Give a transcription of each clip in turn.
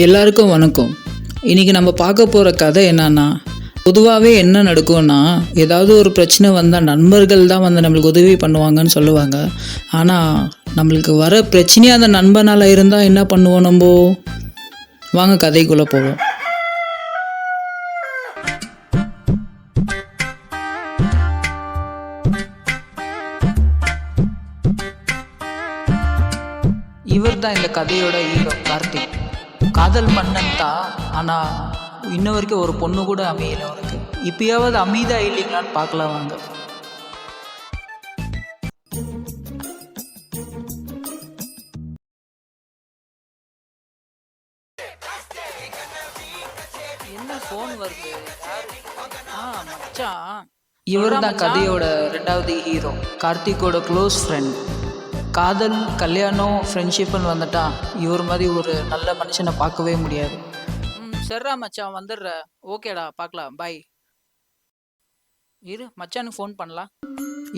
எல்லாருக்கும் வணக்கம். இன்றைக்கி நம்ம பார்க்க போகிற கதை என்னன்னா, பொதுவாகவே என்ன நடக்கும்னா, ஏதாவது ஒரு பிரச்சனை வந்தால் நண்பர்கள் தான் வந்து நம்மளுக்கு உதவி பண்ணுவாங்கன்னு சொல்லுவாங்க. ஆனால் நம்மளுக்கு வர பிரச்சனையே அந்த நண்பனால் இருந்தால் என்ன பண்ணுவோம் நம்ம? வாங்க கதைக்குள்ளே போவோம். இவர் தான் இந்த கதையோட ஹீரோ கார்த்திக். காதல் மன்னன் தான், ஆனால் இன்ன வரைக்கும் ஒரு பொண்ணு கூட அமையல அவருக்கு. இப்பயாவது அமைதா இல்லைங்களான்னு பார்க்கலாம் வாங்க. என்ன ஃபோன் வருது? மச்சான், இவர் தான் கதையோட ரெண்டாவது ஹீரோ, கார்த்திக்கோட க்ளோஸ் ஃப்ரெண்ட். காதல், கல்யாணம், ஃப்ரெண்ட்ஷிப்னு வந்துட்டா இவர் மாதிரி ஒரு நல்ல மனுஷனை பார்க்கவே முடியாது. சரிடா மச்சான், வந்துடுற. ஓகேடா, பார்க்கலாம், பாய். இரு, மச்சானுக்கு ஃபோன் பண்ணலாம்.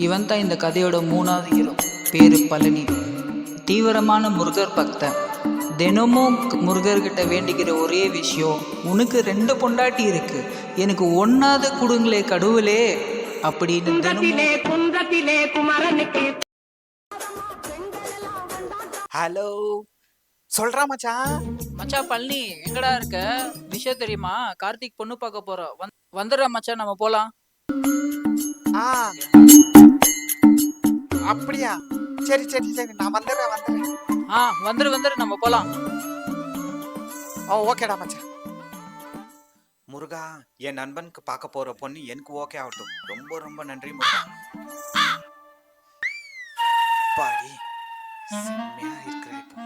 இவன் தான் இந்த கதையோட மூணாவது ஹீரோ, பேரு பழனி. தீவிரமான முருகர் பக்தன். தினமும் முருகர்கிட்ட வேண்டிக்கிற ஒரே விஷயம், உனக்கு 2 பொண்டாட்டி இருக்கு, எனக்கு ஒன்னாவது கொடுங்களே கடவுளே அப்படின்னு ஹலோ சொல்றா மச்சான். மச்சான் பழனி, எங்கடா இருக்க? விஷயம் தெரியுமா? கார்த்திக் பொண்ணு பார்க்க போறோம். வந்துடுற மச்சான், நம்ம போலாம். ஆ அப்படியா? சரி சரி சரி, நான் வந்துடுறேன். வந்துரு நம்ம போலாம். ஓகேடா மச்சான். முருகா, என் நண்பனுக்கு பார்க்க போற பொண்ணு எனக்கு ஓகே ஆகட்டும். ரொம்ப ரொம்ப நன்றி முருகா. பாடி செம்மையா இருக்கிற இப்போ.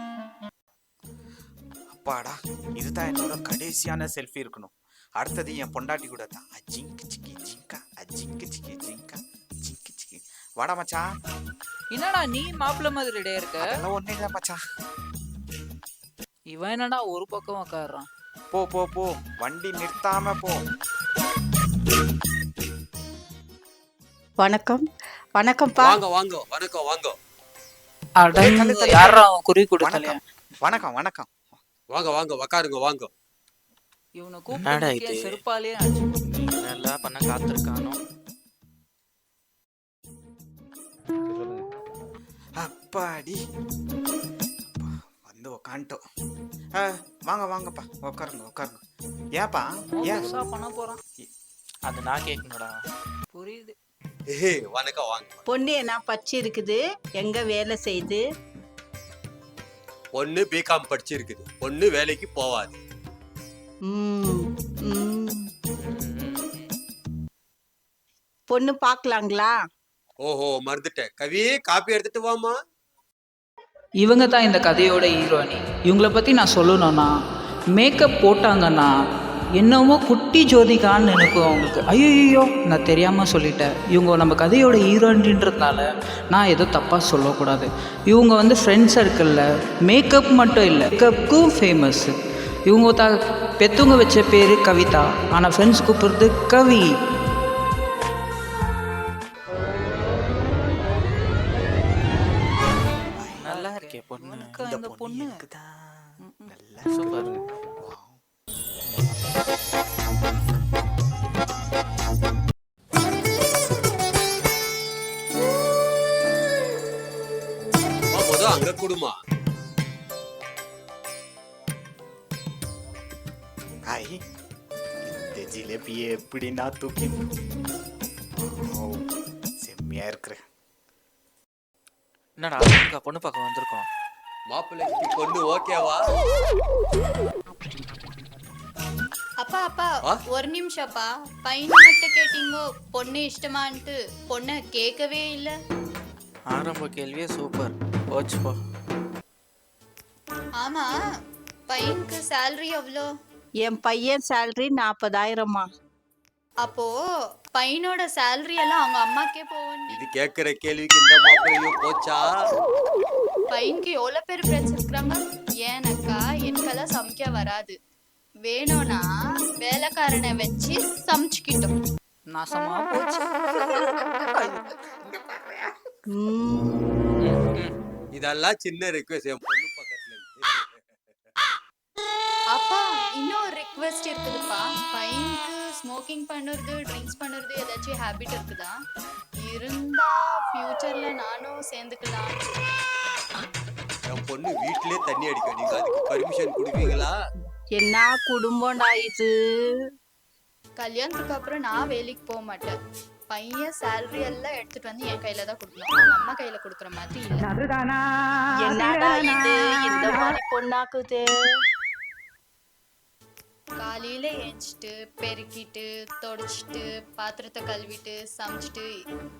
அப்பாடா, இதுதான் என்னோட கடைசியான செல்ஃபி இருக்கணும். அடுத்தது என் பொண்டாட்டி கூட தான். அஜிங்கு சிக்கி ஜிங்கா, அஜிங்கு சிக்கி ஜிங்கா, ஜிங்கு சிக்கி. வாடா மச்சான். என்னடா நீ மாப்பிள்ள மாதிரி ரெடியா இருக்க? அதெல்லாம் ஒண்ணு இல்ல மச்சான். இவன் என்னடா ஒரு பக்கம் உட்காடுறான்? போ போ போ, வண்டி நிறுத்தாம போ. வணக்கம். வணக்கம்ப்பா. வாங்க வாங்க, வணக்கம் வாங்க. யாரா குறி கொடுத்தல? வணக்கம் வணக்கம். வாங்க வாங்க, உக்காருங்க வாங்க. இவனை கூப்பிட்டு செருப்பாலே ஆச்சு. நல்லா பண்ண காத்திருக்கானோ. அப்பாடி, வந்து உக்காண்டோம். வாங்க வாங்கப்பா, உட்காருங்க. ஏப்பா ஏன் பண்ண போறான்? அது நான் கேட்கணும்டா. புரியுது. வணக்கம் வாங்க. பொண்ணு என்ன பச்சு இருக்குது, எங்க வேலை செய்து? பொண்ணு பிகாம் படிச்சிருக்குது, பொண்ணு வேலைக்கு போவாது. பொண்ணு பாக்கலாங்களா? ஓஹோ, மறந்துட்டேன். கவி, காப்பி எடுத்துட்டு வாமா. இவங்க தான் இந்த கதையோட ஹீரோயினி. இவங்கள பற்றி நான் சொல்லணும்னா, மேக்கப் போட்டாங்கன்னா என்னமோ குட்டி ஜோதிகான்னு நினைக்கும் அவங்களுக்கு. ஐயோ, நான் தெரியாமல் சொல்லிட்டேன். இவங்க நம்ம கதையோட ஹீரோயின்றதுனால நான் ஏதோ தப்பாக சொல்லக்கூடாது. இவங்க வந்து ஃப்ரெண்ட் சர்க்கிளில் மேக்கப் மட்டும் இல்லை, மேக்கப்புக்கும் ஃபேமஸ். இவங்க பெற்றவங்க வச்ச பேர் கவிதா, ஆனால் ஃப்ரெண்ட்ஸ் கூப்பிடுறது கவி. நல்லா இருக்கே பொண்ணு. இந்த பொண்ணு நல்லா சூப்பர். அங்க குடுமா. இந்த ஜிலேபியை எப்படி நான் தூக்கி செம்மையா இருக்கிற. என்னடா பொண்ணு பார்க்க வந்திருக்கோம். மாப்பிள்ளைக்கு பொண்ணு ஓகேவா? அப்பா ஒரு நிமிஷம்ப்பா. பையனை மட்டும் கேட்டீங்கோ, பொண்ணு இஷ்டமான்ட்டு. பொண்ணை கேட்கவே இல்லை. ஆரம்ப கேள்வியே சூப்பர். போச்சு போ. ஆமா, பையனுக்கு சேலரி எவ்வளோ? என் பையன் சேலரி 40,000மா. அப்போ பையனோட சேலரி எல்லாம் அவங்க அம்மாக்கே போகும். இது கேட்கிற கேள்விக்கு இந்த மாப்பிள்ளையும் போச்சா? பையனுக்கு எவ்வளோ பேர் ஃப்ரெண்ட்ஸ் இருக்கிறாங்க. ஏனக்கா எனக்கெல்லாம் சமைக்க வராது. வேணும்னா வேலைக்காரனை வச்சு சமைச்சுக்கிட்டோம். நாசமா போச்சு. இதெல்லாம் சின்ன ரிக்வெஸ்ட் என் பொண்ணு பக்கத்துல. அப்பா ரிக்வெஸ்ட் இருக்குதுப்பா. பையனுக்கு ஸ்மோக்கிங் பண்ணுறது, ட்ரிங்க்ஸ் பண்ணுறது ஏதாச்சும் ஹேபிட் இருக்குதா? இருந்தா ஃபியூச்சர்ல நானும் சேர்ந்துக்கலாம். என் பொண்ணு வீட்டிலே தண்ணி அடிக்கும், நீங்க அதுக்கு பர்மிஷன் கொடுப்பீங்களா? என்ன குடும்பம்டா இது. கல்யாணத்துக்கு அப்புறம் நான் வேலைக்கு போக மாட்டேன். பையன் சேலரி எல்லாம் எடுத்துட்டு வந்து என் கையில தான் கொடுக்கணும். அவங்க அம்மா கையில கொடுக்குற மாதிரி இல்ல. என்னடா இது இந்த மாதிரி பொண்ணாக்குது. காலையில ஏஞ்சிட்டு பெருக்கிட்டு தொடச்சிட்டு பாத்திரத்தை கழுவிட்டு சமைச்சிட்டு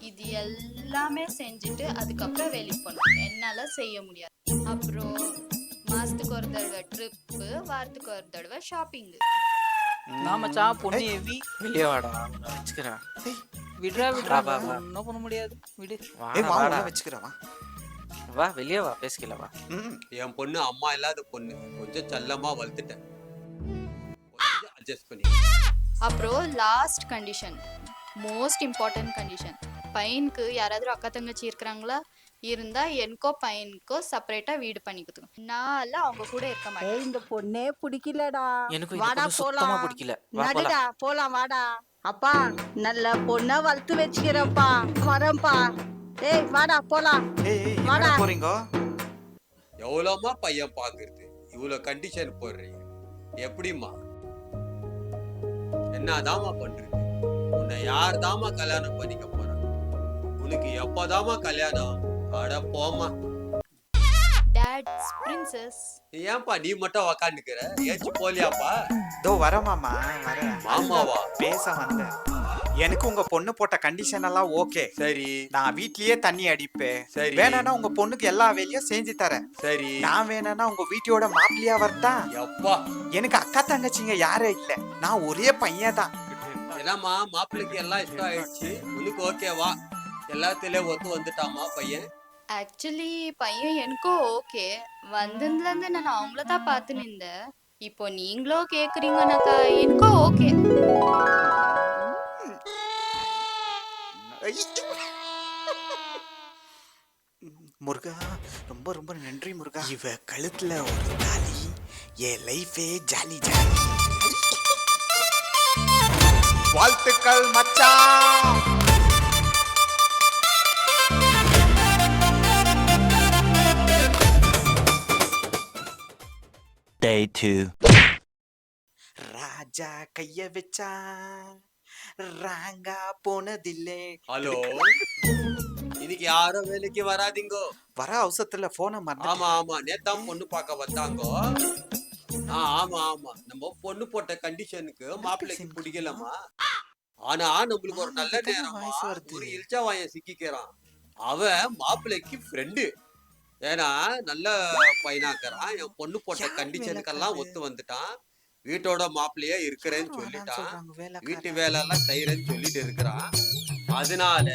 இது எல்லாமே செஞ்சுட்டு அதுக்கப்புறம் வேலைக்கு போகணும். என்னால செய்ய முடியாது. அப்புறம் மாசத்துக்கு ஒரு தடவை ட்ரிப்பு, வாரத்துக்கு ஒரு தடவை ஷாப்பிங். நான் மச்சான் பொண்ணு ஹெவி. வெளியே வாடா, நான் வச்சுக்கிறேன். விடுறா விடுறா, வா, வா. ஒன்றும் பண்ண முடியாது, விடு. ஏய் வா வாடா, உள்ள வச்சுக்கிறவா. வா வெளியே வா, பேசிக்கல வா. என் பொண்ணு அம்மா இல்லாத பொண்ணு, கொஞ்சம் செல்லமா வளர்த்துட்டேன், அட்ஜஸ்ட் பண்ணி. அப்புறம் last condition, most important condition, பையனுக்கு யாராவது அக்கா தங்கச்சி இருக்கிறாங்களா? இருந்தா எனக்கோ பையனுக்கோ செப்பரேட்டா வீடு பண்ணி கொடுத்துங்க. நான் அவங்க கூட இருக்க மாட்டேன். ஏய் இந்த பொண்ணே பிடிக்கலடா. எனக்கு இந்த வாடா பொண்ணு சுத்தமா போலாம். பிடிக்கல. வா போலாம். நடுடா போலாம் வாடா. அப்பா நல்ல பொண்ணா வளர்த்து வச்சுக்கிறப்பா. வரேன்ப்பா. ஏய் வாடா போலாம். ஏய் எங்க வாடா. போறீங்க? எவ்வளோமா பையன் பாக்குறது, இவ்வளோ கண்டிஷன் போடுறீங்க எப்படிம்மா? என்னதாம்மா பண்றது? உன்னை யார் தாமா கல்யாணம் பண்ணிக்க போறாங்க? உனக்கு எப்பதாமா கல்யாணம்? அட போமா. Dad's princess. ஏன்பா நீ மட்டும் உக்காந்துக்கிற? ஏச்சு போலியாப்பா? தோ வர மாமா வரேன். மாமாவா? பேச வந்தேன். எனக்கு உங்க பொண்ணு போட்ட கண்டிஷன் எல்லாம் ஓகே. சரி நான் வீட்லயே தண்ணி அடிப்பேன். சரி. வேணானா உங்க பொண்ணுக்கு எல்லா வேலையும் செஞ்சு தரேன். சரி. நான் வேணானா உங்க வீட்டோட மாப்பிள்ளையா வரட்டா? எப்பா எனக்கு அக்கா தங்கச்சிங்க யாரும் இல்ல, நான் ஒரே பையன் தான். என்னம்மா மாப்பிள்ளைக்கு எல்லாம் இஷ்டம் ஆயிடுச்சு, உனக்கு ஓகேவா? எல்லாத்திலயும் ஒத்து வந்துட்டாமா பையன்? ஆக்சுவலி பையன் எனக்கும் ஓகே. வந்ததுல இருந்து நான் அவங்கள தான் பார்த்து நின்றேன். இப்போ நீங்களும் கேக்குறீங்கன்னாக்கா எனக்கும் ஓகே. முருகா ரொம்ப ரொம்ப நன்றி முருகா. இவ கழுத்துல ஒரு தாலி, என் லைஃபே ஜாலி ஜாலி. வாழ்த்துக்கள் மச்சான். Day 2. ராஜா கைய வச்சா ராங்கா போனதில்லை. ஹலோ, இன்னைக்கு யாரும் வேலைக்கு வராதீங்கோ. வர அவசரத்துல போன மறந்து. ஆமா ஆமா, நேத்தான் பொண்ணு பார்க்க வந்தாங்கோ. ஆமா ஆமா, நம்ம பொண்ணு போட்ட கண்டிஷனுக்கு மாப்பிள்ளைக்கு பிடிக்கலமா. ஆனா நம்மளுக்கு ஒரு நல்ல நேரமா ஒரு இல்ச்சா வாயன் சிக்கிக்கிறான். அவன் மாப்பிள்ளைக்கு ஃப்ரெண்டு. ஏன்னா நல்ல பையனாக்குறான். என் பொண்ணு போட்ட கண்டிஷனுக்கெல்லாம் ஒத்து வந்துட்டான். வீட்டோட மாப்பிள்ளையே இருக்கிறேன்னு சொல்லிட்டான். வீட்டு வேலை எல்லாம் செய்யறேன்னு சொல்லிட்டு இருக்கிறான். அதனால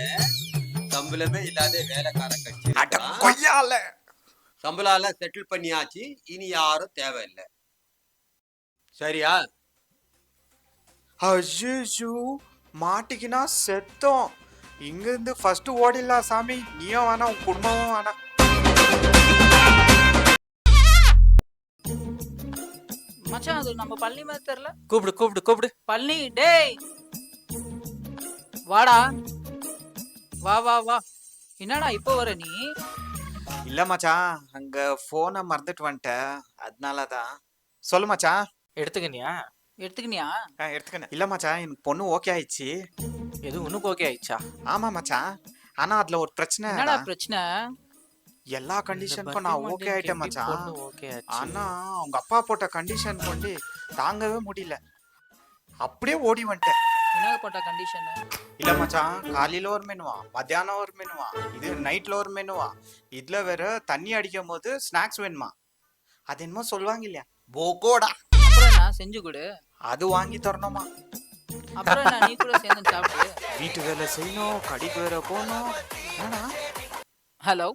சம்பளமே இல்லாத வேலைக்கார கட்சி சம்பளால செட்டில் பண்ணியாச்சு. இனி யாரும் தேவையில்லை. சரியா? அஜிஜு மாட்டிக்கினா செத்தோம். இங்க இருந்து ஃபர்ஸ்ட் ஓடிடலாம் சாமி. நீயும் வேணா உன் குடும்பமும் வேணா. மச்சான் அது நம்ம பழனி மாதிரி தெரியல. கூப்பிடு கூப்பிடு கூப்பிடு. பழனி டேய் வாடா, வா வா வா. என்னடா இப்போ வர நீ? இல்ல மச்சான், அங்க போனை மறந்துட்டு வந்துட்டேன், அதனாலதான். சொல்லு மச்சான். எடுத்துக்கினியா? எடுத்துக்கினியா? எடுத்துக்கணும். இல்ல மச்சான், எனக்கு பொண்ணு ஓகே ஆயிடுச்சு. எது உனக்கு ஓகே ஆயிடுச்சா? ஆமா மச்சான், ஆனா அதுல ஒரு பிரச்சனை. என்னடா பிரச்சனை? எல்லா கண்டிஷனுக்கும் நான் ஓகே ஆயிட்டேன் மச்சான். ஓகே ஆனா அவங்க அப்பா போட்ட கண்டிஷன் கொண்டு தாங்கவே முடியல. அப்படியே ஓடி வந்துட்டேன். என்ன போட்ட கண்டிஷன்? இல்ல மச்சான், காலையில ஒரு மெனுவா, மத்தியானம் ஒரு மெனுவா, இது நைட்ல ஒரு மெனுவா, இதுல வேற தண்ணி அடிக்கும் போது ஸ்நாக்ஸ் வேணுமா. அது என்னமோ சொல்லுவாங்க இல்லையா, போகோடா. அப்புறம் நான் செஞ்சு கொடு. அது வாங்கி தரணுமா. அப்புறம் நான் நீ கூட சேர்ந்து சாப்பிடு. வீட்டு வேலை செய்யணும், கடைக்கு வேற போகணும். ஏன்னா ஹலோ,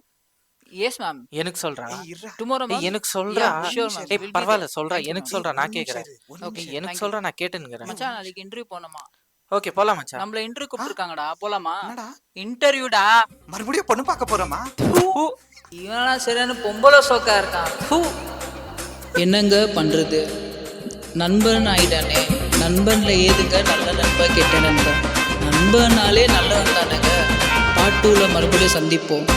எஸ் மேம். எனக்கு சொல்றா. Tomorrow ma'am. எனக்கு சொல்றா. Sure, ma'am. ஏய் பரவாயில்ல சொல்றா. Thank you, எனக்கு ma'am. சொல்றா, நான் கேக்குறேன். Okay, எனக்கு thank சொல்றா, நான் கேட்டுங்கறேன். மச்சான் நாளைக்கு இன்டர்வியூ போணுமா? ஓகே போலாம் மச்சான். நம்மள இன்டர்வியூ கூப்பிட்டுருக்காங்கடா, போலாமா? என்னடா இன்டர்வியூடா. மறுபடியும் பொண்ணு பார்க்க போறோமா? இவனா சரியான பொம்பளை சோக்கா இருக்கான். என்னங்க பண்றது? நண்பன் ஆயிட்டானே, நண்பனில் ஏதுங்க நல்ல நண்பன் கெட்ட நண்பன், நண்பனாலே நல்லவன் தானேங்க. பார்ட் 2ல மறுபடியும் சந்திப்போம்.